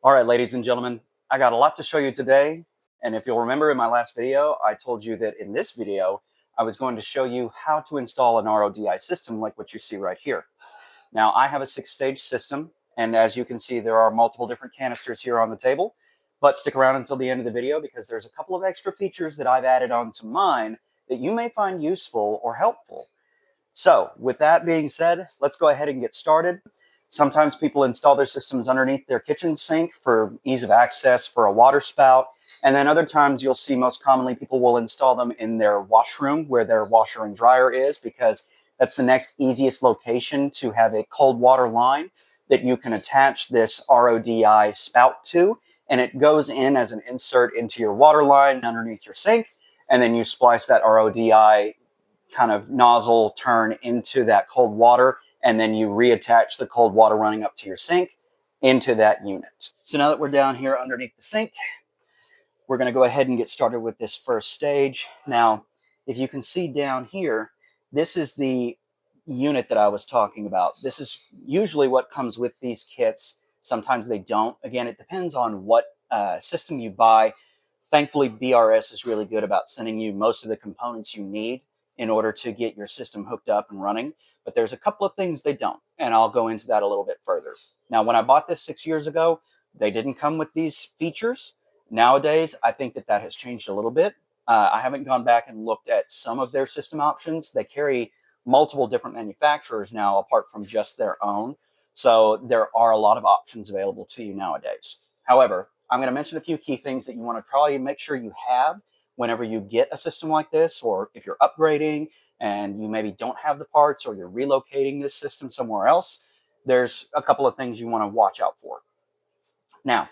All right, ladies and gentlemen, I got a lot to show you today. And if you'll remember in my last video, I told you that in this video, I was going to show you how to install an RODI system like what you see right here. Now, I have a 6-stage system, and as you can see, there are multiple different canisters here on the table. But stick around until the end of the video because there's a couple of extra features that I've added onto mine that you may find useful or helpful. So with that being said, let's go ahead and get started. Sometimes people install their systems underneath their kitchen sink for ease of access for a water spout. And then other times you'll see most commonly people will install them in their washroom where their washer and dryer is, because that's the next easiest location to have a cold water line that you can attach this RODI spout to. And it goes in as an insert into your water line underneath your sink. And then you splice that RODI kind of nozzle turn into that cold water, and then you reattach the cold water running up to your sink into that unit. So now that we're down here underneath the sink, we're going to go ahead and get started with this first stage. Now, if you can see down here, this is the unit that I was talking about. This is usually what comes with these kits. Sometimes they don't. Again, it depends on what system you buy. Thankfully, BRS is really good about sending you most of the components you need in order to get your system hooked up and running. But there's a couple of things they don't, and I'll go into that a little bit further. Now, when I bought this 6 years ago, they didn't come with these features. Nowadays, I think that has changed a little bit. I haven't gone back and looked at some of their system options. They carry multiple different manufacturers now apart from just their own. So there are a lot of options available to you nowadays. However, I'm going to mention a few key things that you want to try and make sure you have whenever you get a system like this, or if you're upgrading and you maybe don't have the parts or you're relocating this system somewhere else. There's a couple of things you want to watch out for. Now,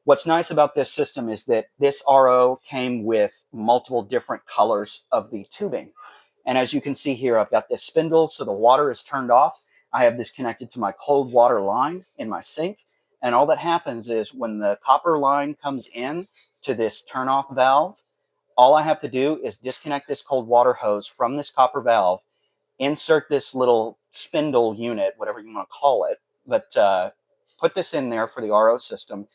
what's nice about this system is that this RO came with multiple different colors of the tubing. And as you can see here, I've got this spindle, so the water is turned off. I have this connected to my cold water line in my sink. And all that happens is when the copper line comes in to this turn off valve, all I have to do is disconnect this cold water hose from this copper valve, insert this little spindle unit, whatever you want to call it, but put this in there for the RO system,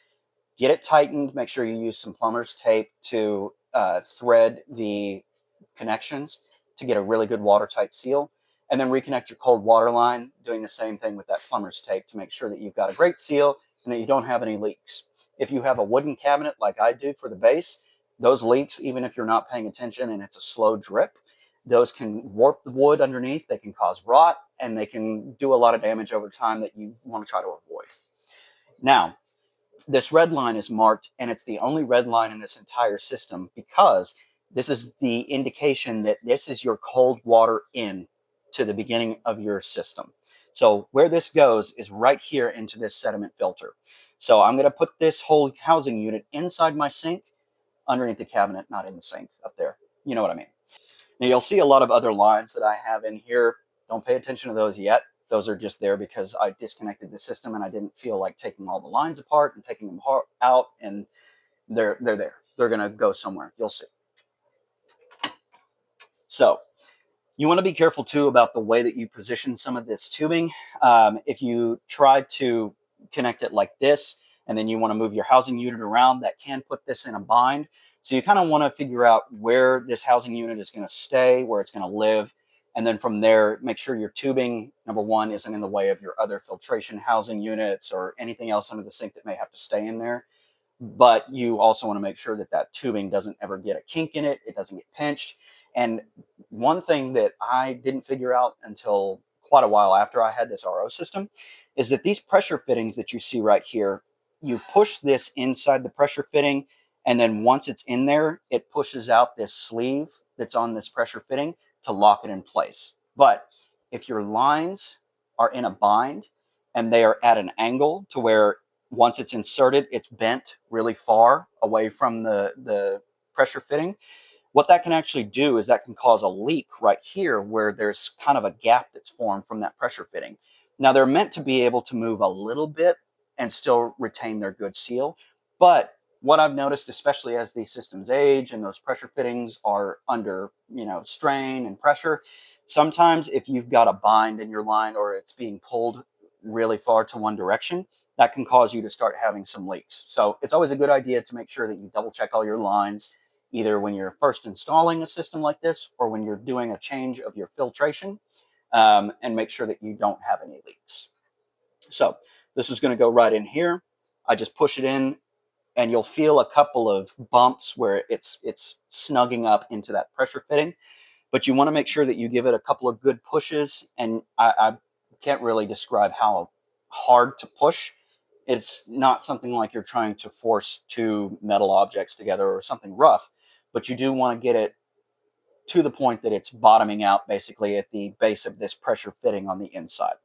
get it tightened, make sure you use some plumber's tape to thread the connections to get a really good watertight seal, and then reconnect your cold water line, doing the same thing with that plumber's tape to make sure that you've got a great seal and that you don't have any leaks. If you have a wooden cabinet like I do for the base, those leaks, even if you're not paying attention and it's a slow drip, those can warp the wood underneath, they can cause rot, and they can do a lot of damage over time that you want to try to avoid. Now, this red line is marked, and it's the only red line in this entire system because this is the indication that this is your cold water in to the beginning of your system. So where this goes is right here into this sediment filter. So I'm going to put this whole housing unit inside my sink, underneath the cabinet, not in the sink up there. You know what I mean. Now you'll see a lot of other lines that I have in here. Don't pay attention to those yet. Those are just there because I disconnected the system and I didn't feel like taking all the lines apart and taking them out, and they're there. They're going to go somewhere. You'll see. So you want to be careful too about the way that you position some of this tubing. If you try to connect it like this, and then you want to move your housing unit around, that can put this in a bind. So you kind of want to figure out where this housing unit is going to stay, where it's going to live. And then from there, make sure your tubing, number one, isn't in the way of your other filtration housing units or anything else under the sink that may have to stay in there. But you also want to make sure that that tubing doesn't ever get a kink in it. It doesn't get pinched. And one thing that I didn't figure out until quite a while after I had this RO system is that these pressure fittings that you see right here, you push this inside the pressure fitting, and then once it's in there, it pushes out this sleeve that's on this pressure fitting to lock it in place. But if your lines are in a bind and they are at an angle to where once it's inserted, it's bent really far away from the pressure fitting, what that can actually do is that can cause a leak right here where there's kind of a gap that's formed from that pressure fitting. Now, they're meant to be able to move a little bit and still retain their good seal. But what I've noticed, especially as these systems age and those pressure fittings are under, strain and pressure, sometimes if you've got a bind in your line or it's being pulled really far to one direction, that can cause you to start having some leaks. So it's always a good idea to make sure that you double check all your lines, either when you're first installing a system like this or when you're doing a change of your filtration, and make sure that you don't have any leaks. So this is going to go right in here. I just push it in, and you'll feel a couple of bumps where it's snugging up into that pressure fitting. But you want to make sure that you give it a couple of good pushes, and I can't really describe how hard to push. It's not something like you're trying to force two metal objects together or something rough, but you do want to get it to the point that it's bottoming out basically at the base of this pressure fitting on the inside.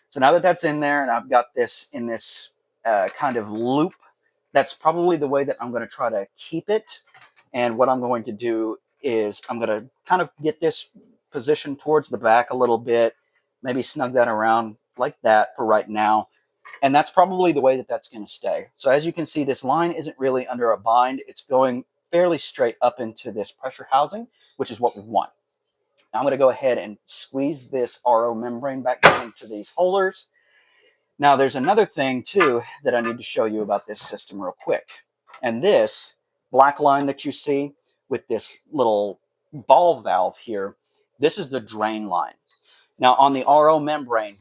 So now that that's in there and I've got this in this kind of loop, that's probably the way that I'm going to try to keep it. And what I'm going to do is I'm going to kind of get this positioned towards the back a little bit, maybe snug that around like that for right now. And that's probably the way that that's going to stay. So as you can see, this line isn't really under a bind. It's going fairly straight up into this pressure housing, which is what we want. Now I'm going to go ahead and squeeze this RO membrane back down into these holders. Now there's another thing too that I need to show you about this system real quick. And this black line that you see with this little ball valve here, this is the drain line. Now on the RO membrane,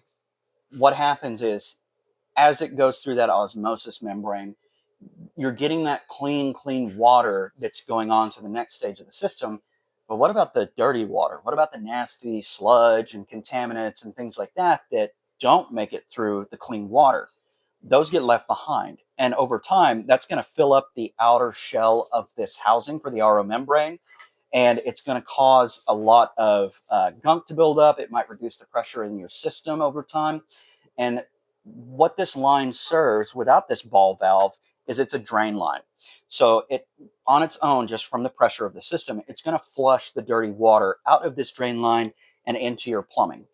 what happens is as it goes through that osmosis membrane, you're getting that clean water that's going on to the next stage of the system. But what about the dirty water? What about the nasty sludge and contaminants and things like that that don't make it through the clean water? Those get left behind. And over time, that's going to fill up the outer shell of this housing for the RO membrane. And it's going to cause a lot of gunk to build up. It might reduce the pressure in your system over time. And what this line serves without this ball valve is it's a drain line. So it on its own, just from the pressure of the system, it's going to flush the dirty water out of this drain line and into your plumbing.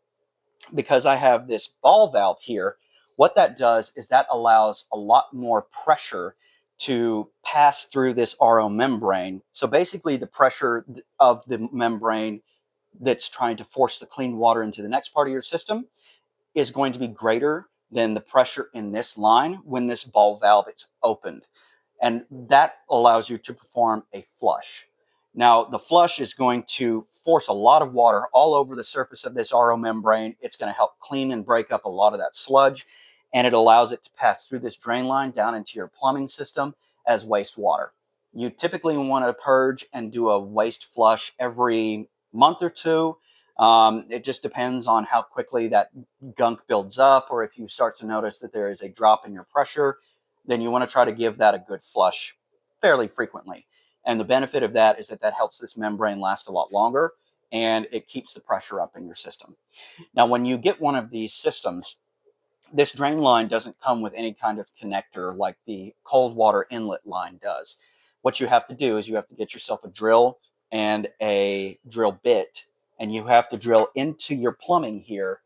Because I have this ball valve here, what that does is that allows a lot more pressure to pass through this RO membrane. So basically the pressure of the membrane that's trying to force the clean water into the next part of your system is going to be greater than the pressure in this line when this ball valve is opened. And that allows you to perform a flush. Now, the flush is going to force a lot of water all over the surface of this RO membrane. It's going to help clean and break up a lot of that sludge, and it allows it to pass through this drain line down into your plumbing system as wastewater. You typically want to purge and do a waste flush every month or two. It just depends on how quickly that gunk builds up, or if you start to notice that there is a drop in your pressure, then you want to try to give that a good flush fairly frequently. And the benefit of that is that that helps this membrane last a lot longer, and it keeps the pressure up in your system. Now, when you get one of these systems, this drain line doesn't come with any kind of connector like the cold water inlet line does. What you have to do is you have to get yourself a drill and a drill bit, and you have to drill into your plumbing here.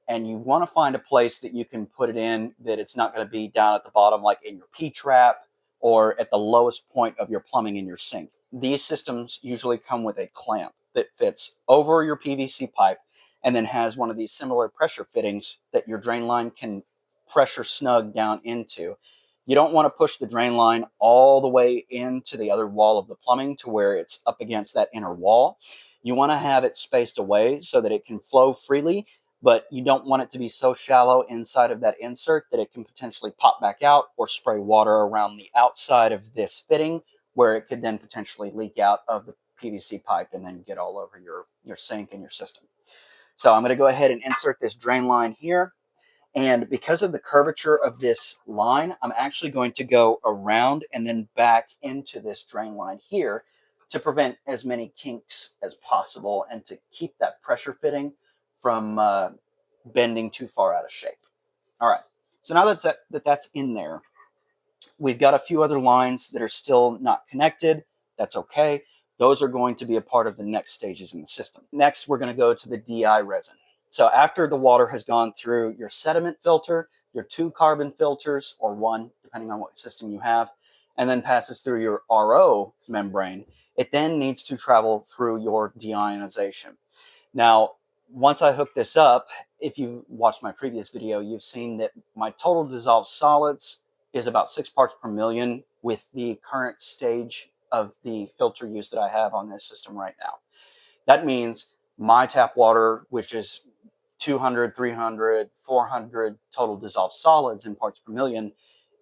And you want to find a place that you can put it in that it's not going to be down at the bottom, like in your P-trap or at the lowest point of your plumbing in your sink. These systems usually come with a clamp that fits over your PVC pipe and then has one of these similar pressure fittings that your drain line can pressure snug down into. You don't want to push the drain line all the way into the other wall of the plumbing to where it's up against that inner wall. You want to have it spaced away so that it can flow freely, but you don't want it to be so shallow inside of that insert that it can potentially pop back out or spray water around the outside of this fitting, where it could then potentially leak out of the PVC pipe and then get all over your sink and your system. So I'm going to go ahead and insert this drain line here. And because of the curvature of this line, I'm actually going to go around and then back into this drain line here to prevent as many kinks as possible and to keep that pressure fitting from bending too far out of shape. All right, so now that's in there, we've got a few other lines that are still not connected. That's okay. Those are going to be a part of the next stages in the system. Next, we're going to go to the DI resin. So after the water has gone through your sediment filter, your 2 carbon filters, or 1, depending on what system you have, and then passes through your RO membrane, it then needs to travel through your deionization. Now, once I hook this up, if you watched my previous video, you've seen that my total dissolved solids is about 6 parts per million with the current stage of the filter use that I have on this system right now. That means my tap water, which is 200, 300, 400 total dissolved solids in parts per million,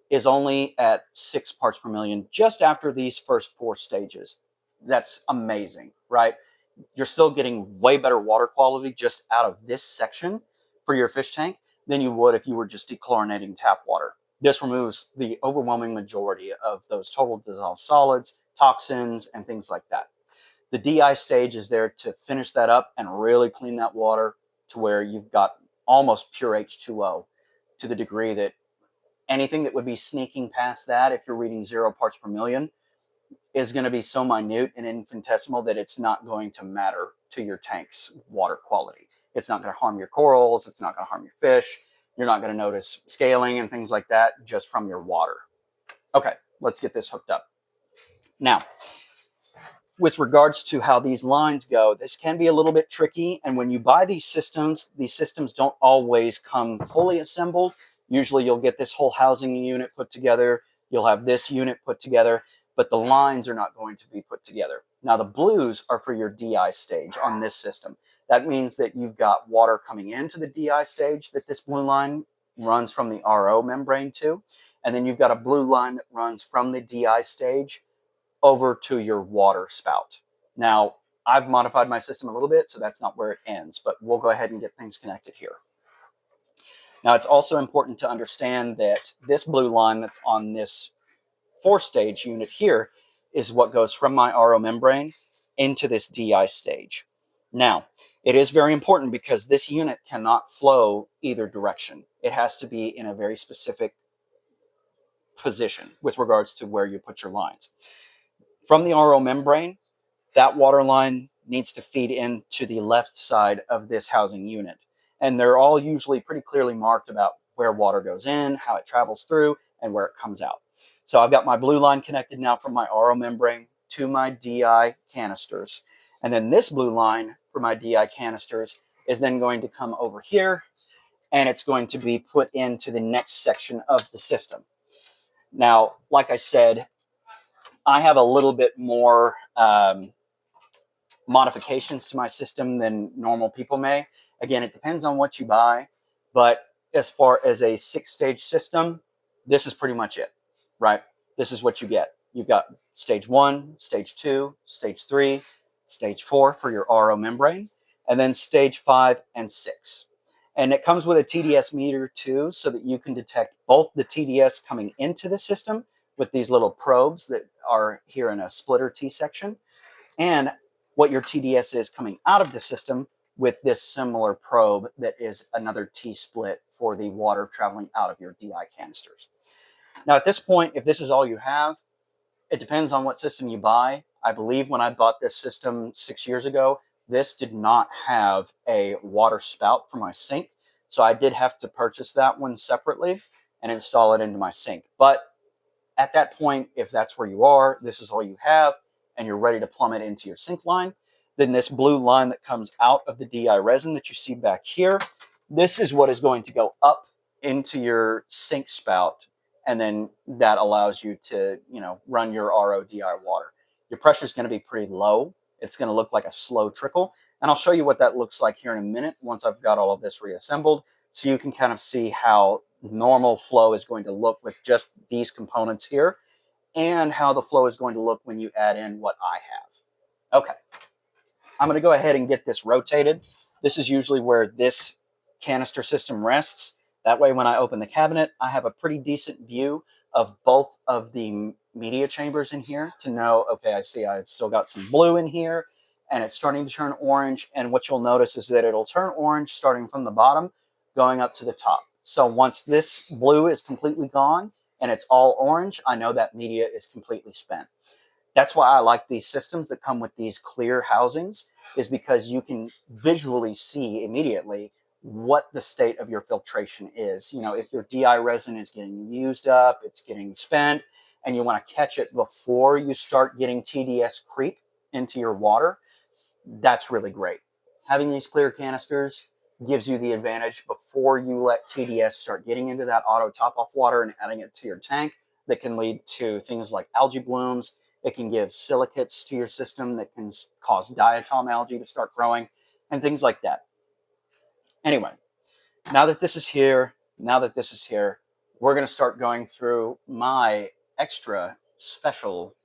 is only at 6 parts per million just after these first 4 stages. That's amazing, right? You're still getting way better water quality just out of this section for your fish tank than you would if you were just dechlorinating tap water. This removes the overwhelming majority of those total dissolved solids, toxins, and things like that. The DI stage is there to finish that up and really clean that water to where you've got almost pure H2O, to the degree that anything that would be sneaking past that, if you're reading 0 parts per million, is going to be so minute and infinitesimal that it's not going to matter to your tank's water quality. It's not going to harm your corals. It's not going to harm your fish. You're not going to notice scaling and things like that just from your water. Okay, let's get this hooked up. Now, with regards to how these lines go, this can be a little bit tricky. And when you buy these systems don't always come fully assembled. Usually you'll get this whole housing unit put together. You'll have this unit put together, but the lines are not going to be put together. Now the blues are for your DI stage on this system. That means that you've got water coming into the DI stage that this blue line runs from the RO membrane to. And then you've got a blue line that runs from the DI stage over to your water spout. Now, I've modified my system a little bit, so that's not where it ends, but we'll go ahead and get things connected here. Now, it's also important to understand that this blue line that's on this 4-stage unit here is what goes from my RO membrane into this DI stage. Now, it is very important because this unit cannot flow either direction. It has to be in a very specific position with regards to where you put your lines. From the RO membrane, that water line needs to feed into the left side of this housing unit. And they're all usually pretty clearly marked about where water goes in, how it travels through, and where it comes out. So I've got my blue line connected now from my RO membrane to my DI canisters. And then this blue line for my DI canisters is then going to come over here, and it's going to be put into the next section of the system. Now, like I said, I have a little bit more modifications to my system than normal people may. Again, it depends on what you buy, but as far as a 6-stage system, this is pretty much it, right? This is what you get. You've got stage 1, stage 2, stage 3, stage 4 for your RO membrane, and then stage 5 and 6. And it comes with a TDS meter too, so that you can detect both the TDS coming into the system with these little probes that are here in a splitter T section, and what your TDS is coming out of the system with this similar probe that is another T-split for the water traveling out of your DI canisters. Now at this point, if this is all you have, it depends on what system you buy. I believe when I bought this system 6 years ago, this did not have a water spout for my sink. So I did have to purchase that one separately and install it into my sink. But at that point, if that's where you are, this is all you have, and you're ready to plumb it into your sink line, then this blue line that comes out of the DI resin that you see back here, this is what is going to go up into your sink spout, and then that allows you to, run your RO DI water. Your pressure is going to be pretty low. It's going to look like a slow trickle, and I'll show you what that looks like here in a minute once I've got all of this reassembled, so you can kind of see how normal flow is going to look with just these components here, and how the flow is going to look when you add in what I have. Okay, I'm going to go ahead and get this rotated. This is usually where this canister system rests. That way when I open the cabinet, I have a pretty decent view of both of the media chambers in here to know, okay, I see I've still got some blue in here, and it's starting to turn orange, and what you'll notice is that it'll turn orange starting from the bottom going up to the top. So once this blue is completely gone and it's all orange, I know that media is completely spent. That's why I like these systems that come with these clear housings, is because you can visually see immediately what the state of your filtration is. If your DI resin is getting used up, it's getting spent, and you want to catch it before you start getting TDS creep into your water, that's really great. Having these clear canisters gives you the advantage before you let TDS start getting into that auto top-off water and adding it to your tank. That can lead to things like algae blooms. It can give silicates to your system that can cause diatom algae to start growing and things like that. Anyway, now that this is here, we're going to start going through my extra special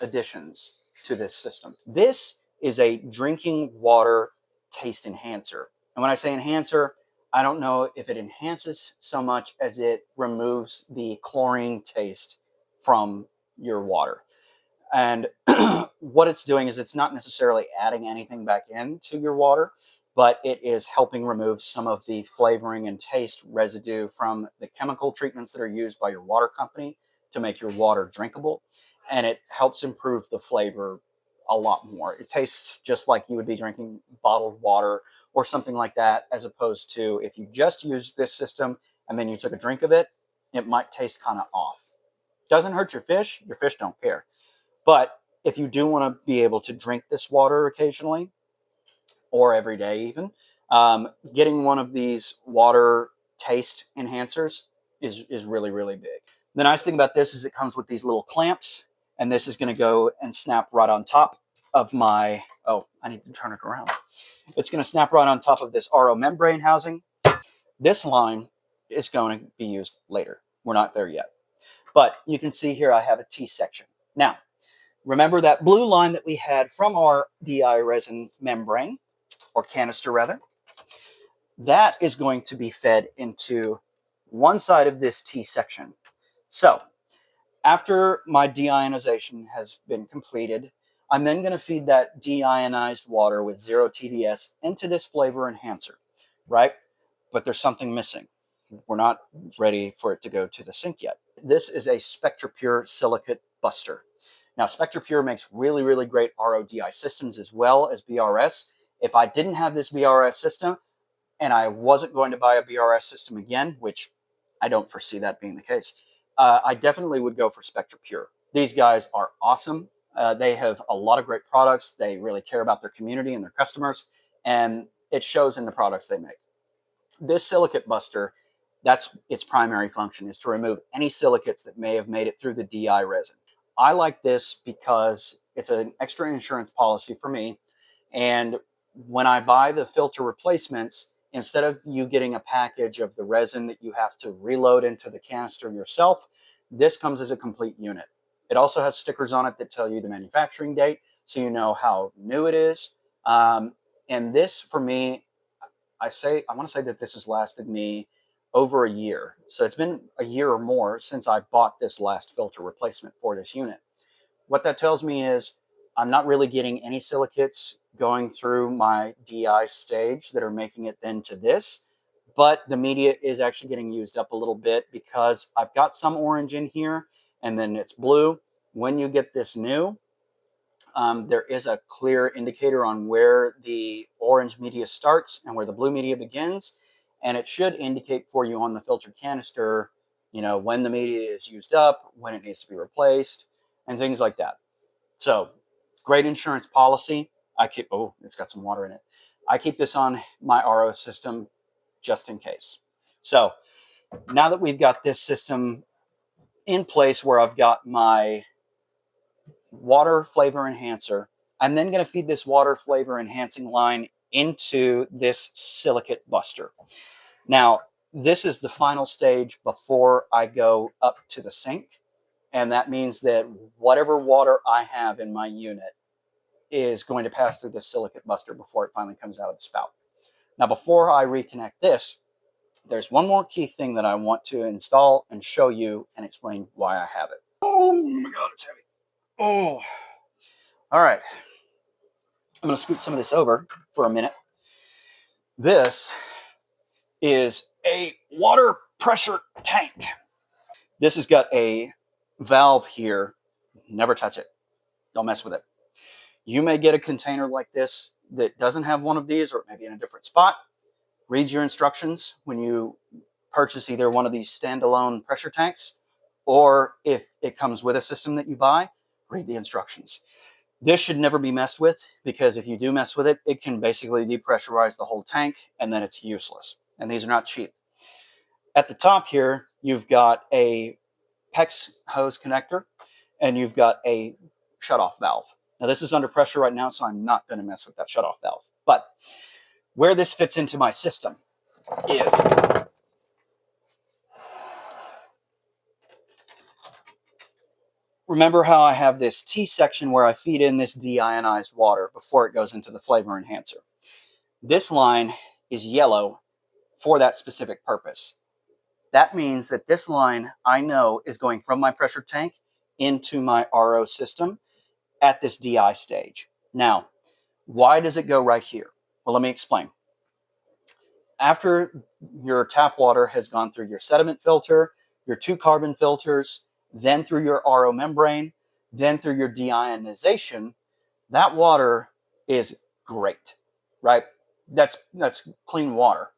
additions to this system. This is a drinking water taste enhancer. And when I say enhancer, I don't know if it enhances so much as it removes the chlorine taste from your water. And what it's doing is it's not necessarily adding anything back into your water, but it is helping remove some of the flavoring and taste residue from the chemical treatments that are used by your water company to make your water drinkable. And it helps improve the flavor a lot more. It tastes just like you would be drinking bottled water or something like that, as opposed to if you just used this system and then you took a drink of it, it might taste kind of off. Doesn't hurt your fish don't care. But if you do want to be able to drink this water occasionally, or every day even, getting one of these water taste enhancers is really, really big. The nice thing about this is it comes with these little clamps, and this is going to go and snap right on top of my, oh, I need to turn it around. It's going to snap right on top of this RO membrane housing. This line is going to be used later. We're not there yet. But you can see here I have a T section. Now, remember that blue line that we had from our DI resin membrane, or canister rather? That is going to be fed into one side of this T section. So after my deionization has been completed, I'm then going to feed that deionized water with 0 TDS into this flavor enhancer, right? But there's something missing. We're not ready for it to go to the sink yet. This is a SpectraPure silicate buster. Now, SpectraPure makes really, really great RODI systems as well as BRS. If I didn't have this BRS system and I wasn't going to buy a BRS system again, which I don't foresee that being the case, I definitely would go for SpectraPure. These guys are awesome. They have a lot of great products. They really care about their community and their customers, and it shows in the products they make. This silicate buster, that's its primary function, is to remove any silicates that may have made it through the DI resin. I like this because it's an extra insurance policy for me. And when I buy the filter replacements, instead of you getting a package of the resin that you have to reload into the canister yourself, this comes as a complete unit. It also has stickers on it that tell you the manufacturing date, so you know how new it is. And this, for me, I want to say that this has lasted me over a year. So it's been a year or more since I bought this last filter replacement for this unit. What that tells me is I'm not really getting any silicates going through my DI stage that are making it then to this, but the media is actually getting used up a little bit because I've got some orange in here and then it's blue. When you get this new, there is a clear indicator on where the orange media starts and where the blue media begins, and it should indicate for you on the filter canister, you know, when the media is used up, when it needs to be replaced, and things like that. So, great insurance policy. It's got some water in it. I keep this on my RO system just in case. So, now that we've got this system in place where I've got my water flavor enhancer, I'm then going to feed this water flavor enhancing line into this silicate buster. Now, this is the final stage before I go up to the sink. And that means that whatever water I have in my unit is going to pass through this silicate buster before it finally comes out of the spout. Now, before I reconnect this, there's one more key thing that I want to install and show you and explain why I have it. Oh my God, it's heavy. Oh, all right. I'm going to scoot some of this over for a minute. This is a water pressure tank. This has got a valve here. Never touch it. Don't mess with it. You may get a container like this that doesn't have one of these, or maybe in a different spot. Read your instructions when you purchase either one of these standalone pressure tanks, or if it comes with a system that you buy, read the instructions. This should never be messed with, because if you do mess with it, it can basically depressurize the whole tank and then it's useless. And these are not cheap. At the top here, you've got a PEX hose connector and you've got a shutoff valve. Now this is under pressure right now, so I'm not going to mess with that shutoff valve. But where this fits into my system is, remember how I have this T section where I feed in this deionized water before it goes into the flavor enhancer. This line is yellow for that specific purpose. That means that this line, I know, is going from my pressure tank into my RO system at this DI stage. Now, why does it go right here? Well, let me explain. After your tap water has gone through your sediment filter, your 2 carbon filters, then through your RO membrane, then through your deionization, that water is great, right? That's clean water.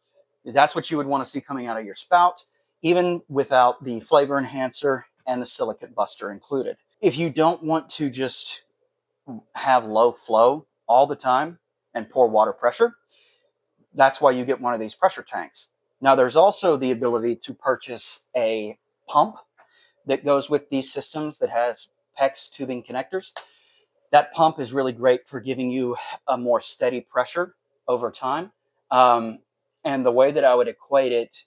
That's what you would want to see coming out of your spout, even without the flavor enhancer and the silicate buster included. If you don't want to just have low flow all the time and poor water pressure, that's why you get one of these pressure tanks. Now, there's also the ability to purchase a pump that goes with these systems that has PEX tubing connectors. That pump is really great for giving you a more steady pressure over time. And the way that I would equate it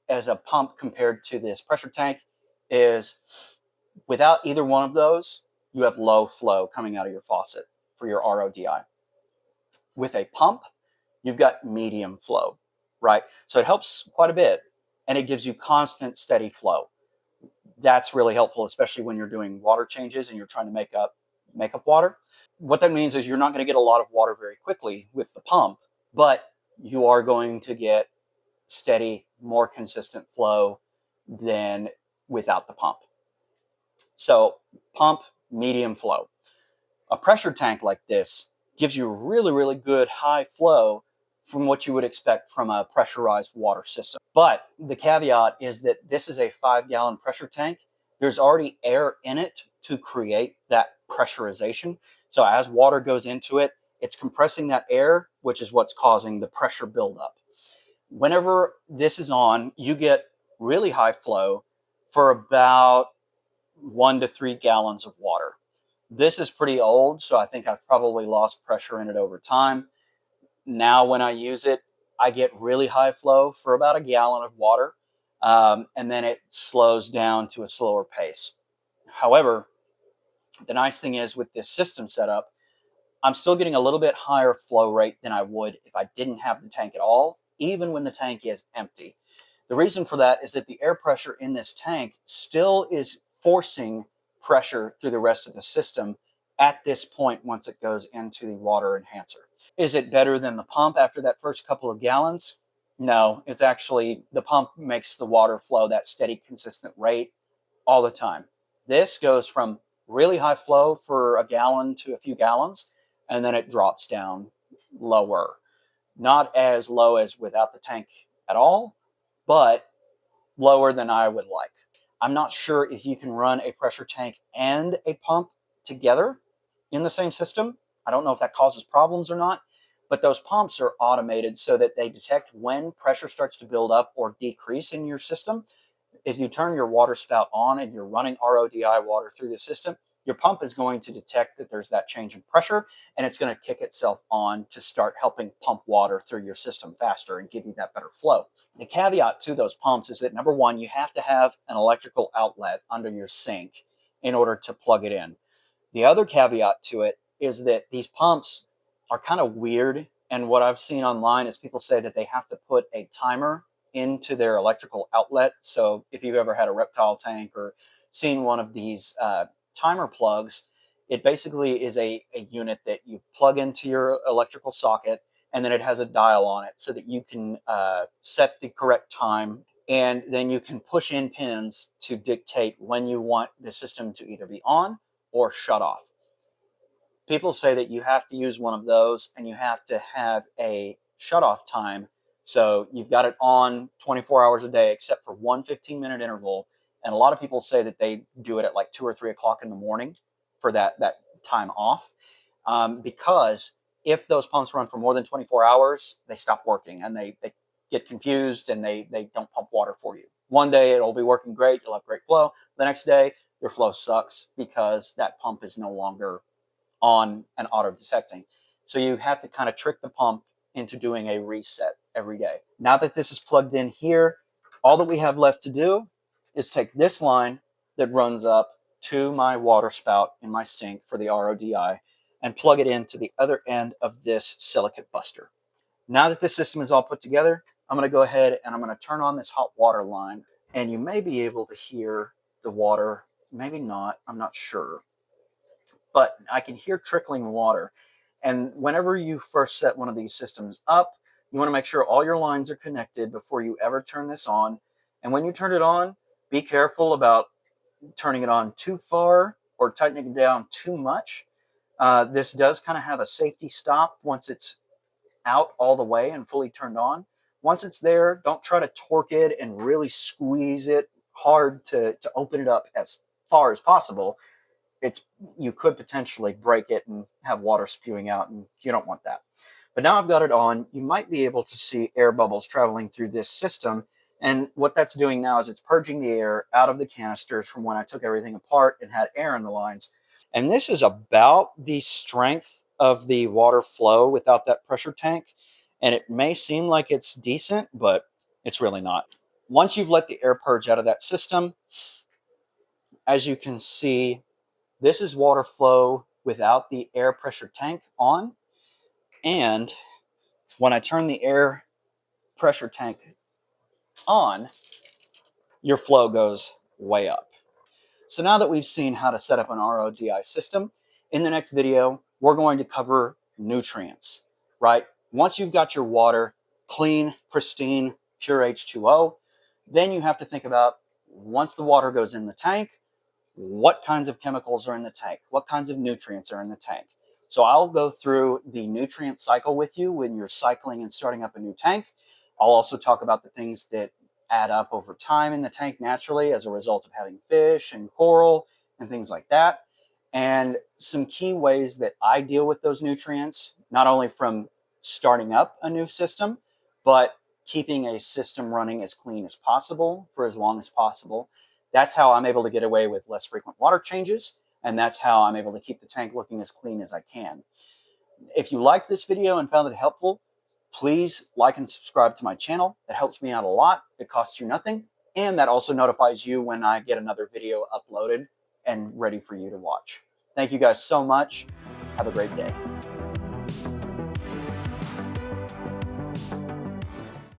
as a pump compared to this pressure tank is, without either one of those, you have low flow coming out of your faucet for your RODI. With a pump, you've got medium flow, right? So it helps quite a bit, and it gives you constant, steady flow. That's really helpful, especially when you're doing water changes and you're trying to make up water. What that means is you're not going to get a lot of water very quickly with the pump, but you are going to get steady, more consistent flow than without the pump. So pump, medium flow. A pressure tank like this gives you really, really good high flow from what you would expect from a pressurized water system. But the caveat is that this is a 5-gallon pressure tank. There's already air in it to create that pressurization. So as water goes into it, it's compressing that air, which is what's causing the pressure buildup. Whenever this is on, you get really high flow for about 1 to 3 gallons of water. This is pretty old, so I think I've probably lost pressure in it over time. Now when I use it, I get really high flow for about a gallon of water, and then it slows down to a slower pace. However, the nice thing is with this system setup, I'm still getting a little bit higher flow rate than I would if I didn't have the tank at all, even when the tank is empty. The reason for that is that the air pressure in this tank still is forcing pressure through the rest of the system at this point once it goes into the water enhancer. Is it better than the pump after that first couple of gallons? No, it's actually, the pump makes the water flow that steady, consistent rate all the time. This goes from really high flow for a gallon to a few gallons, and then it drops down lower. Not as low as without the tank at all, but lower than I would like. I'm not sure if you can run a pressure tank and a pump together in the same system. I don't know if that causes problems or not, but those pumps are automated so that they detect when pressure starts to build up or decrease in your system. If you turn your water spout on and you're running RODI water through the system, your pump is going to detect that there's that change in pressure, and it's going to kick itself on to start helping pump water through your system faster and give you that better flow. The caveat to those pumps is that, number one, you have to have an electrical outlet under your sink in order to plug it in. The other caveat to it is that these pumps are kind of weird. And what I've seen online is people say that they have to put a timer into their electrical outlet. So if you've ever had a reptile tank or seen one of these timer plugs, it basically is a unit that you plug into your electrical socket, and then it has a dial on it so that you can set the correct time, and then you can push in pins to dictate when you want the system to either be on or shut off. People say that you have to use one of those and you have to have a shut off time. So you've got it on 24 hours a day, except for one 15-minute interval. And a lot of people say that they do it at like 2 or 3 o'clock in the morning for that time off. because if those pumps run for more than 24 hours, they stop working and they get confused and they don't pump water for you. One day it'll be working great, you'll have great flow. The next day, your flow sucks because that pump is no longer on and auto detecting. So you have to kind of trick the pump into doing a reset every day. Now that this is plugged in here, all that we have left to do is take this line that runs up to my water spout in my sink for the RODI and plug it into the other end of this silicate buster. Now that this system is all put together, I'm going to go ahead and I'm going to turn on this hot water line, and you may be able to hear the water, maybe not, I'm not sure, but I can hear trickling water. And whenever you first set one of these systems up, you want to make sure all your lines are connected before you ever turn this on. And when you turn it on, be careful about turning it on too far or tightening it down too much. This does kind of have a safety stop once it's out all the way and fully turned on. Once it's there, don't try to torque it and really squeeze it hard to open it up as far as possible. It's, you could potentially break it and have water spewing out, and you don't want that. But now I've got it on, you might be able to see air bubbles traveling through this system. And what that's doing now is it's purging the air out of the canisters from when I took everything apart and had air in the lines. And this is about the strength of the water flow without that pressure tank. And it may seem like it's decent, but it's really not. Once you've let the air purge out of that system, as you can see, this is water flow without the air pressure tank on. And when I turn the air pressure tank on, your flow goes way up. So now that we've seen how to set up an RODI system, in the next video, we're going to cover nutrients, right? Once you've got your water clean, pristine, pure H2O, then you have to think about, once the water goes in the tank, what kinds of chemicals are in the tank? What kinds of nutrients are in the tank? So I'll go through the nutrient cycle with you when you're cycling and starting up a new tank. I'll also talk about the things that add up over time in the tank naturally as a result of having fish and coral and things like that. And some key ways that I deal with those nutrients, not only from starting up a new system, but keeping a system running as clean as possible for as long as possible. That's how I'm able to get away with less frequent water changes, and that's how I'm able to keep the tank looking as clean as I can. If you liked this video and found it helpful, please like and subscribe to my channel. It helps me out a lot. It costs you nothing, and that also notifies you when I get another video uploaded and ready for you to watch. Thank you guys so much. Have a great day.